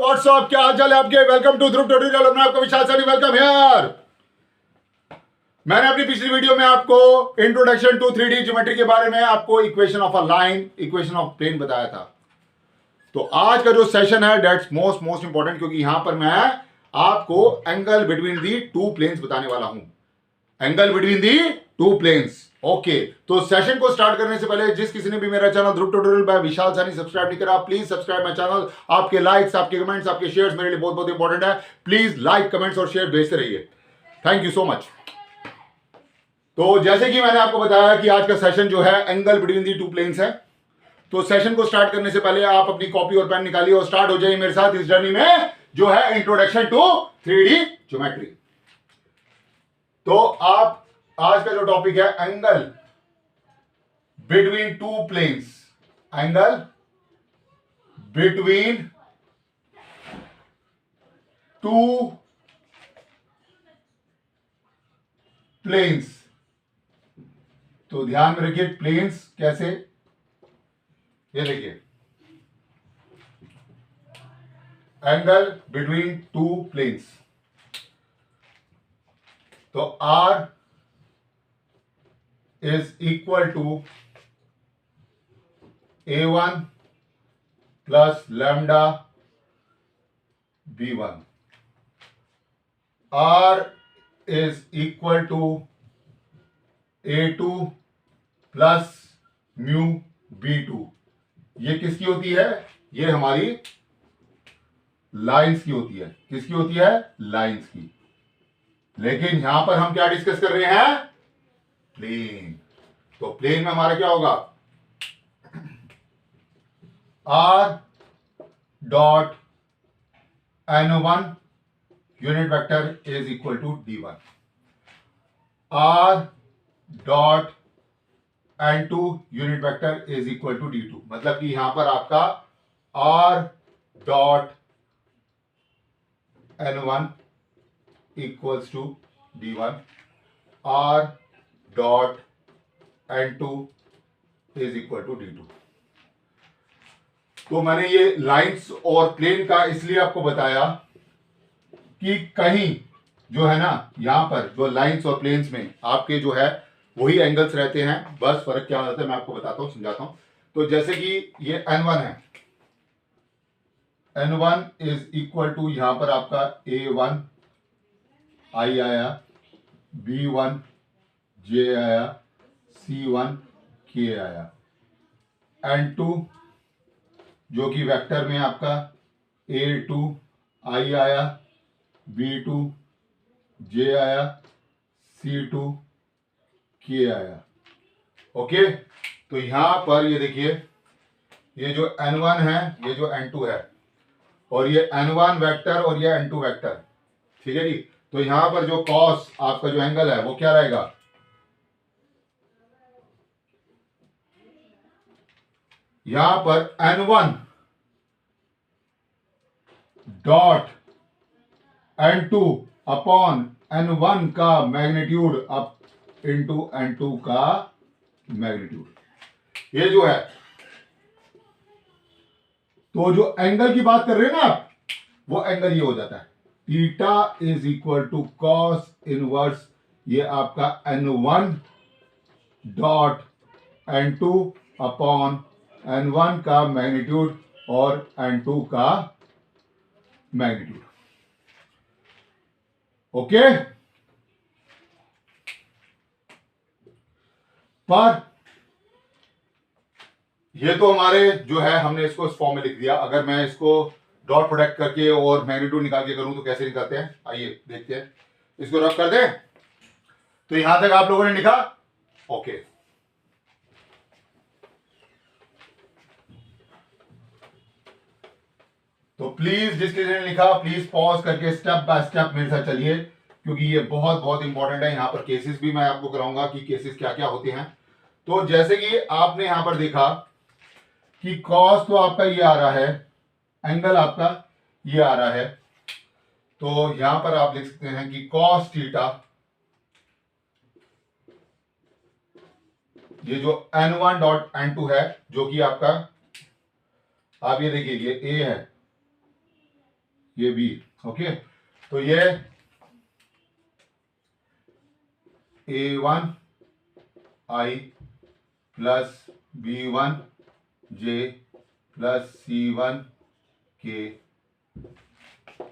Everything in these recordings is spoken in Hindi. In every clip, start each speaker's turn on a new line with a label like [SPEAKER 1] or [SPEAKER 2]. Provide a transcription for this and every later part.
[SPEAKER 1] व्हाट्सअप, क्या हाल चाल है आपके। Welcome to Dhruv tutorial. मैं आपको विशाल सैनी, वेलकम हियर। मैंने अपनी पिछली वीडियो में आपको इंट्रोडक्शन टू 3D ज्योमेट्री के बारे में आपको equation of a line, equation of plane बताया था। तो आज का जो सेशन है दैट्स मोस्ट इंपॉर्टेंट, क्योंकि यहां पर मैं आपको angle between the two planes बताने वाला हूं। Angle between the two planes. Okay, तो सेशन को स्टार्ट करने से पहले जिस किसी ने भी मेरा channel Dhruv tutorial by Vishal Saini subscribe नहीं करा, प्लीज सब्सक्राइब माय चैनल। आपके लाइक्स, आपके कमेंट्स, आपके शेयर्स मेरे लिए बहुत बहुत इंपॉर्टेंट है। प्लीज लाइक, कमेंट्स और शेयर भेजते रहिए। Thank you so much. तो जैसे कि मैंने आपको बताया कि आज का सेशन जो है angle between the two planes है। तो सेशन को स्टार्ट करने से पहले आप अपनी कॉपी और पेन निकालिए और स्टार्ट हो जाइए मेरे साथ इस जर्नी में जो है इंट्रोडक्शन टू 3D ज्योमेट्री। तो आप आज का जो टॉपिक है angle between two planes, angle between two planes. तो ध्यान में रखिए प्लेन्स कैसे, ये देखिए एंगल बिटवीन टू प्लेन्स। तो R is equal to A1 plus lambda B1। R is equal to A2 plus mu B2। ये किसकी होती है? ये हमारी लाइंस की होती है। किसकी होती है? लाइंस की। लेकिन यहां पर हम क्या डिस्कस कर रहे हैं? प्लेन। तो प्लेन में हमारा क्या होगा? R dot N1 unit vector is equal to D1। R dot N2 unit vector is equal to D2। मतलब कि यहां पर आपका R dot N1 equals to D1, R dot N2 is equal to D2। तो मैंने ये लाइंस और प्लेन का इसलिए आपको बताया कि कहीं जो है ना, यहां पर जो लाइंस और प्लेन्स में आपके जो है वही एंगल्स रहते हैं। बस फर्क क्या होता है मैं आपको बताता हूं, समझाता हूं। तो जैसे कि ये N1 है, N1 इज इक्वल टू यहां पर आपका A1 I आया, B1 J आया, C1 K आया, N2 जो कि वेक्टर में आपका A2 I आया, B2 J आया, C2 K आया। ओके, तो यहां पर ये देखिए ये जो N1 है, ये जो N2 है, और ये N1 वेक्टर और ये N2 वेक्टर। ठीक है जी। तो यहां पर जो कॉस आपका जो एंगल है वो क्या रहेगा? यहां पर N1 dot N2 upon N1 का मैग्नीट्यूड अप इंटू N2 का मैग्नीट्यूड, ये जो है। तो जो एंगल की बात कर रहे हैं ना आप, वो एंगल ये हो जाता है theta is equal to cos inverse ये आपका N1 dot N2 upon N1 का मैग्नीट्यूड और N2 का मैग्नीट्यूड। ओके, पर ये तो हमारे जो है हमने इसको इस फॉर्म में लिख दिया। अगर मैं इसको डॉट प्रोडक्ट करके और मैग्नीट्यूड निकाल के करूं तो कैसे निकालते हैं, आइए देखते हैं। इसको रफ कर दें। तो यहां तक आप लोगों ने लिखा? ओके। तो प्लीज जिसके ने लिखा प्लीज पॉज करके स्टेप बाय स्टेप मेरे साथ चलिए, क्योंकि ये बहुत बहुत इंपॉर्टेंट है। यहां पर केसेस भी मैं आपको कराऊंगा कि केसेस क्या क्या होते हैं। तो जैसे कि आपने यहां पर देखा कि कॉस तो आपका ये आ रहा है, एंगल आपका ये आ रहा है। तो यहां पर आप लिख सकते हैं कि कॉस थीटा, ये जो N1 डॉट N2 है जो कि आपका, आप ये देखिए ये A है, ये बी। ओके, तो ये A1 I plus B1 J plus C1 K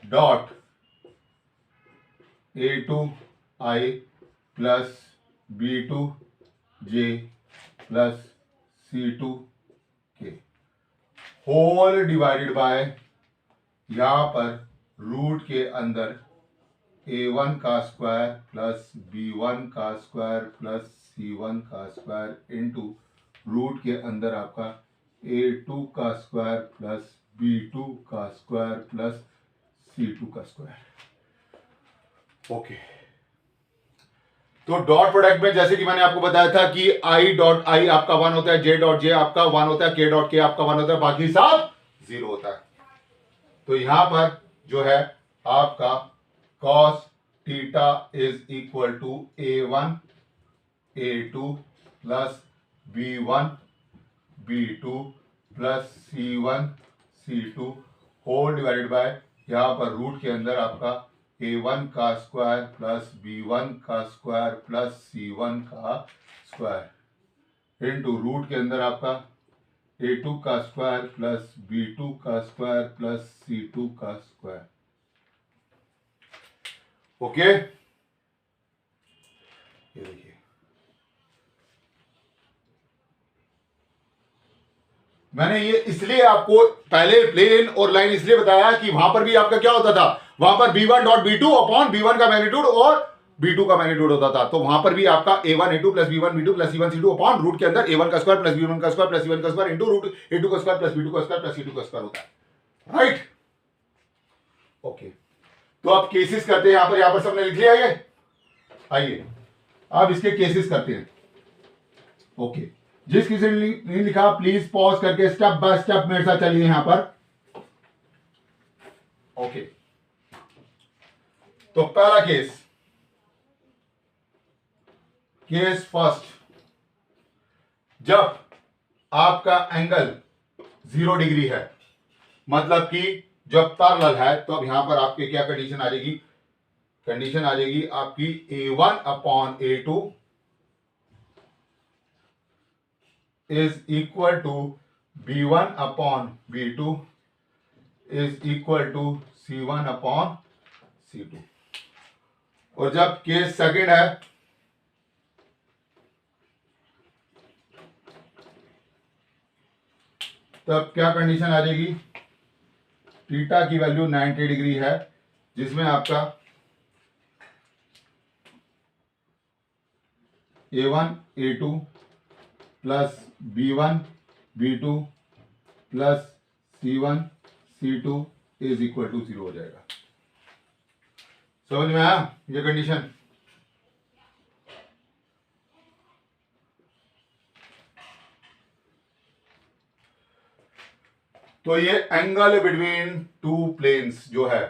[SPEAKER 1] dot A2 I plus B2 J plus C2 K whole divided by, यहां पर रूट के अंदर A1 का स्क्वायर प्लस B1 का स्क्वायर प्लस C1 का स्क्वायर इनटू रूट के अंदर आपका A2 का स्क्वायर प्लस B2 का स्क्वायर प्लस C2 का स्क्वायर। ओके, तो डॉट प्रोडक्ट में जैसे कि मैंने आपको बताया था कि I डॉट I आपका 1 होता है, J डॉट J आपका 1 होता है, K डॉट K आपका 1 होता है, बाकी सब 0 होता है। तो यहां पर जो है आपका cos theta is equal to A1 A2 plus B1 B2 plus C1 C2 whole divided by, यहां पर रूट के अंदर आपका A1 का स्क्वायर प्लस B1 का स्क्वायर प्लस C1 का स्क्वायर इनटू रूट के अंदर आपका A2 का स्क्वायर प्लस B2 का स्क्वायर प्लस C2 का स्क्वायर। ओके, ये देखिए मैंने ये इसलिए आपको पहले प्लेन और लाइन इसलिए बताया कि वहां पर भी आपका क्या होता था, वहां पर B1 dot B2 upon B1 का मैग्नीट्यूड और B2 का मैग्नीट्यूड होता था। तो वहां पर भी आपका A1 A2 plus B1 B2 plus C1 C2 upon root के अंदर A1 का स्क्वायर प्लस B1 का स्क्वायर प्लस C1 का स्क्वायर इनटू रूट A2 का स्क्वायर प्लस B2 का स्क्वायर प्लस C2 का स्क्वायर होता है, राइट। ओके, तो अब केसेस करते हैं, यहां पर सबने लिख लिया ये। आइए अब इसके केसेस करते हैं। ओके, जिस किसी ने नहीं लिखा प्लीज पॉज करके स्टेप बाय स्टेप मेरे साथ चलिए यहां पर। ओके, तो पहला केस, केस फर्स्ट, जब आपका एंगल 0 डिग्री है, मतलब कि जब पैरेलल है, तो अब यहां पर आपके क्या कंडीशन आ जाएगी, कंडीशन आ जाएगी आपकी A1 upon A2 is equal to B1 upon B2 is equal to C1 upon C2। और जब केस सेकंड है, तब क्या कंडीशन आ जाएगी, थीटा की वैल्यू 90 डिग्री है, जिसमें आपका A1 A2 plus B1 B2 plus C1 C2 is equal to 0 हो जाएगा। समझ में आया ये कंडीशन? तो ये एंगल बिटवीन टू प्लेन्स जो है,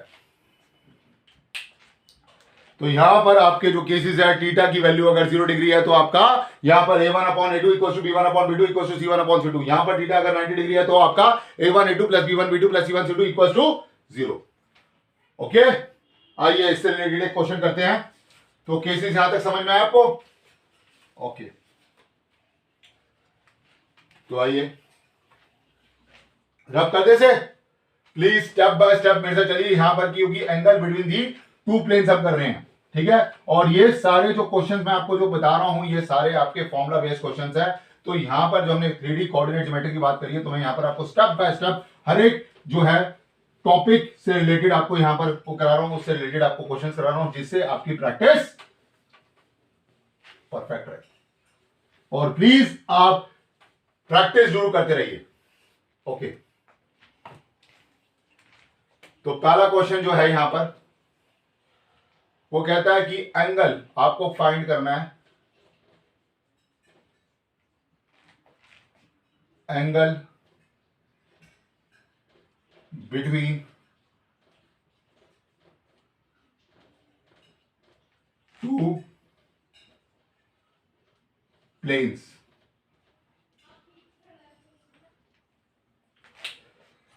[SPEAKER 1] तो यहां पर आपके जो केसेस है, थीटा की वैल्यू अगर 0 डिग्री है तो आपका यहां पर A1 upon A2 equal to B1 upon B2 equal to C1 upon C2। यहां पर थीटा अगर 90 डिग्री है तो आपका A1 A2 plus B1 B2 plus C1 C2 equal to 0। Okay, आइए इससे रिलेटेड एक क्वेश्चन करते हैं। तो केसेस यहां तक समझ में आया आपको? ओके, तो आइए रब करते से प्लीज स्टेप बाय स्टेप मेरे साथ चलिए यहां पर, क्योंकि angle between the two planes हम कर रहे हैं, ठीक है। और ये सारे जो क्वेश्चंस मैं आपको जो बता रहा हूं, ये सारे आपके फॉर्मूला बेस्ड क्वेश्चंस है। तो यहां पर जो हमने 3D कोऑर्डिनेट ज्योमेट्री की बात करी है, तो मैं यहां पर आपको स्टेप बाय स्टेप हर एक जो है टॉपिक से रिलेटेड आपको यहां पर करा रहा हूं, उससे रिलेटेड आपको क्वेश्चंस करा रहा हूं, जिससे आपकी प्रैक्टिस परफेक्ट रहे। और प्लीज आप प्रैक्टिस जरूर करते रहिए। ओके, तो पहला क्वेश्चन जो है यहां पर, वो कहता है कि एंगल आपको फाइंड करना है, एंगल बिटवीन टू प्लेन्स।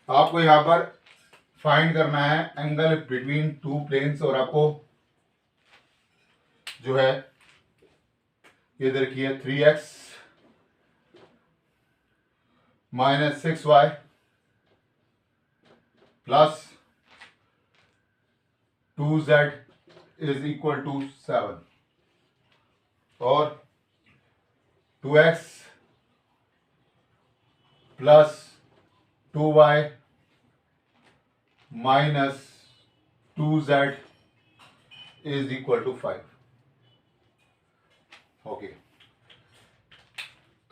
[SPEAKER 1] आपको यहां पर फाइंड करना है एंगल बिटवीन टू प्लेन्स, और आपको जो है ये देखिए 3x minus 6y plus 2z is equal to 7 और 2x plus 2y minus 2z is equal to 5। Okay,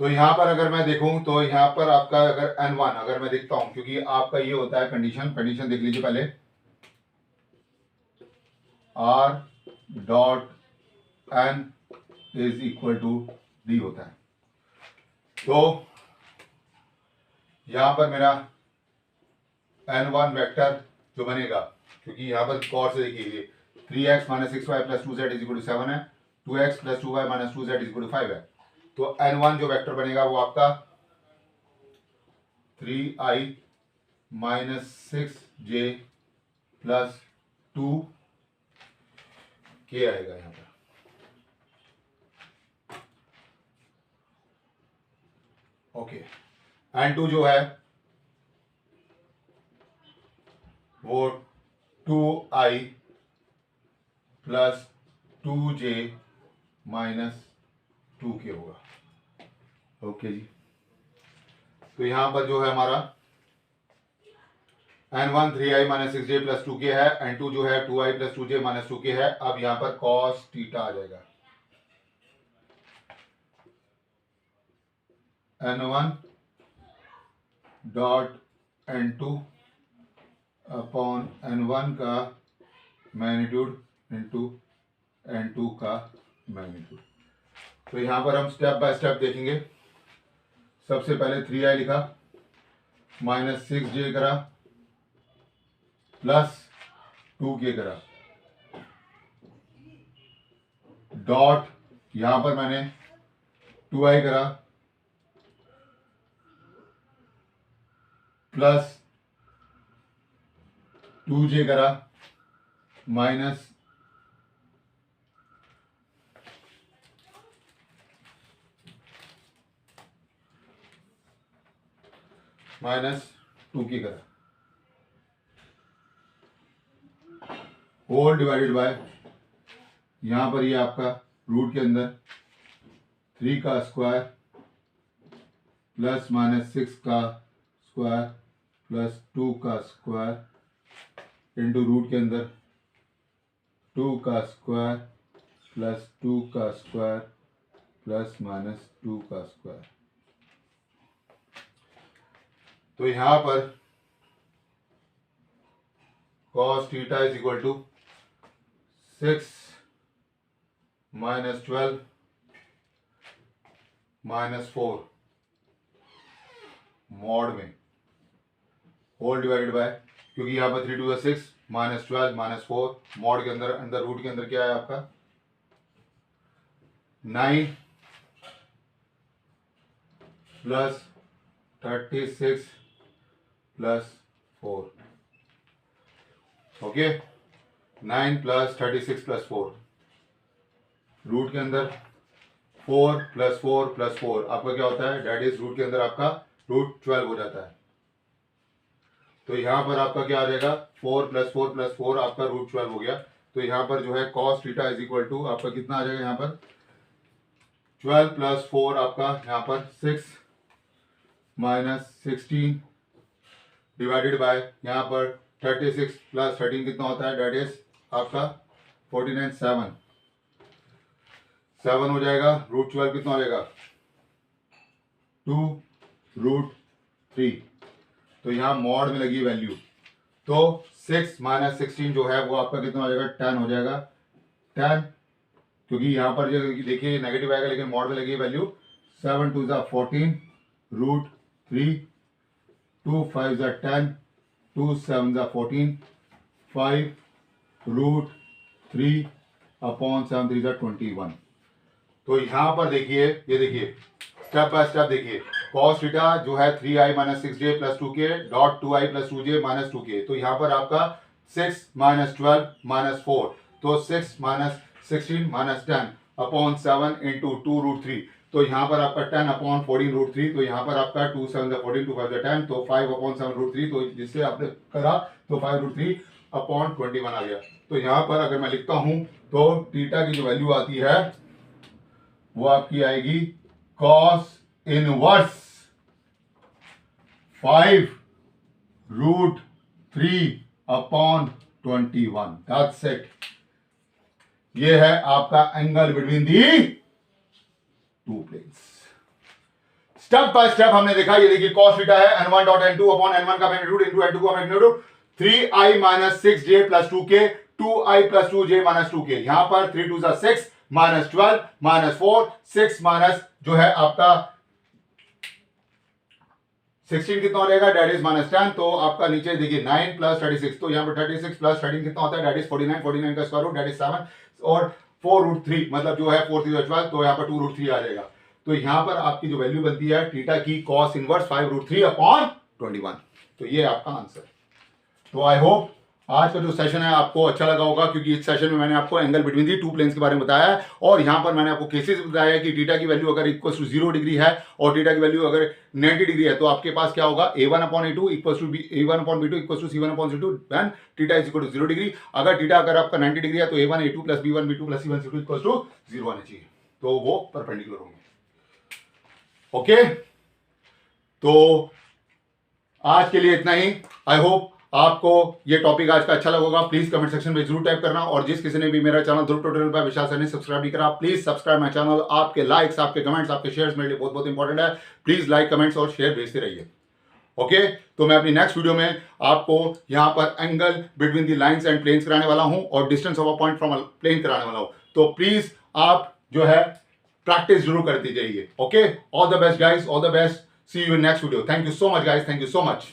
[SPEAKER 1] तो यहां पर अगर मैं देखूं तो यहां पर आपका अगर n1 अगर मैं देखता हूं, क्योंकि आपका ये होता है कंडीशन देख लीजिए पहले, r dot n is equal to d होता है। तो यहां पर मेरा n1 वेक्टर जो बनेगा, क्योंकि यहां पर गौर से देखिए 3x minus 6y plus 2z is equal to 7 है, 2x plus 2y minus 2z is equal to 5 है। तो n1 जो वेक्टर बनेगा वो आपका 3i minus 6j plus 2k आएगा यहां पर। ओके, n2 जो है वो 2i plus 2j minus 2k होगा। ओके जी, तो यहां पर जो है हमारा n1 3i minus 6j plus 2k है, n2 जो है 2i plus 2j minus 2k है। अब यहां पर cos थीटा आ जाएगा, n1 dot n2 upon n1 का मैग्नीट्यूड इंटू n2 का मैग्नीट्यूड। तो यहां पर हम स्टेप बाय स्टेप देखेंगे। सबसे पहले 3i लिखा, माइनस 6j करा, प्लस 2k करा, डॉट यहां पर मैंने 2i करा, प्लस 2j करा, माइनस 2k करा, होल डिवाइडेड बाय यहां पर ये आपका रूट के अंदर 3 का स्क्वायर प्लस माइनस 6 का स्क्वायर प्लस 2 का स्क्वायर इंटू रूट के अंदर 2 का स्क्वायर प्लस 2 का स्क्वायर प्लस माइनस 2 का स्क्वायर। तो यहां पर cos theta is equal to 6 minus 12 minus 4 mod में होल डिवाइडेड बाय, क्योंकि यहां पर 3 2 6 माइनस 12 माइनस 4 मॉड के अंदर रूट के अंदर क्या है आपका 9 plus 36 plus 4। Okay, 9 plus 36 plus 4, root के अंदर 4 प्लस 4 प्लस 4 आपका क्या होता है, डेट इज रूट के अंदर आपका रूट 12 हो जाता है। तो यहां पर आपका क्या आ जाएगा 4 प्लस 4 प्लस 4 आपका रूट 12 हो गया। तो यहां पर जो है cos theta is equal to आपका कितना आ जाएगा, यहां पर 12 प्लस 4 आपका यहां पर 6 माइनस 16 डिवाइडेड बाय यहां पर 36 प्लस 13 कितना होता है, डेट इज आपका 49 7 हो जाएगा। रूट 12 कितना हो जाएगा 2 रूट 3। तो यहाँ मॉड में लगी वैल्यू, तो 6 माइनस 16 जो है वो आपका कितना हो जाएगा 10 हो जाएगा 10, क्योंकि यहाँ पर जो देखिए नेगेटिव आएगा लेकिन मॉड में लगी वैल्यू 7 2 14 रूट 3 2 5 10 2 7 14 5 रूट 3 अपॉन 7 3 21। तो यहां पर देखिए, ये देखिए स्टेप बाय स्टेप देखिए, cos थीटा जो है 3i minus 6j plus 2k dot 2i plus 2j minus 2k, तो यहाँ पर आपका 6 माइनस 12 माइनस 4, तो 6 minus 16 minus 10 upon 7 into 2 root 3, तो यहाँ पर आपका 10 अपॉन 14 रूट 3, तो यहाँ पर आपका 2 7 14 2 5 10, तो 5 अपॉन 7 रूट 3, तो जिससे आपने करा तो 5 रूट 3 अपॉन 21 आ गया। तो यहाँ पर अगर मैं लिखता हूँ तो थीटा की जो वैल्यू आती है वो आपकी आएगी cos inverse 5 root 3 upon 21, that's it. ये है आपका angle between the two planes. Step by step हमने देखा, ये देखिए cos थीटा है n1 dot n2 upon n1 का मैग्नीट्यूड इंटू n2 का magnitude 3i minus 6j plus 2k 2i plus 2j minus 2k, यहां पर 3 2 6 माइनस 12 माइनस 4 6 माइनस जो है आपका 16 कितना हो जाएगा, डेट इज माइनस 10, तो आपका नीचे देखिए 9 प्लस 36, तो यहाँ पर 36 प्लस 13 कितना होता है, डेट इज 49, 49 का स्क्वायर रूट डेट इज 7 और 4 रूट 3 मतलब जो है 4 3 12, तो यहाँ पर 2 रूट 3 आ जाएगा। तो यहाँ पर आपकी जो वैल्यू बनती है थीटा की cos इनवर्स 5 रूट 3 अपॉन 21, तो ये आपका आंसर। तो आई होप आज का जो सेशन है आपको अच्छा लगा होगा, क्योंकि इस सेशन में मैंने आपको angle between the two planes के बारे में बताया है, और यहाँ पर मैंने आपको केसेस बताया कि थीटा की वैल्यू अगर इक्वल टू 0 डिग्री है और थीटा की वैल्यू अगर 90 डिग्री है, तो आपके पास क्या होगा, a1 upon a2 equal to a1 upon b2 equal to c1 upon c2 when theta is equal to 0 degree. अगर थीटा अगर आपका 90 डिग्री है तो a1 a2 plus b1 b2 plus c1 c2 equal to 0 आना चाहिए, तो वो परपेंडिकुलर होंगे। ओके, तो आज के लिए इतना ही। आई होप आपको ये टॉपिक आज का अच्छा लगेगा। प्लीज कमेंट सेक्शन में जरूर टाइप करना, और जिस किसी ने भी मेरा channel Dhruv tutorial by Vishal sir ने सब्सक्राइब नहीं करा, प्लीज सब्सक्राइब माय चैनल। आपके लाइक्स, आपके कमेंट्स, आपके शेयर्स मेरे लिए बहुत बहुत इंपॉर्टेंट है। प्लीज लाइक, कमेंट्स और शेयर भेजते रहिए। ओके, तो मैं अपनी नेक्स्ट वीडियो में आपको यहाँ पर angle between the lines and planes कराने वाला हूँ और distance of a point from a plane कराने वाला हूँ। तो प्लीज आप जो है प्रैक्टिस जरूर करते जाइए। Okay, all the best guys, all the best, see you in next video. Thank you so much guys, thank you so much.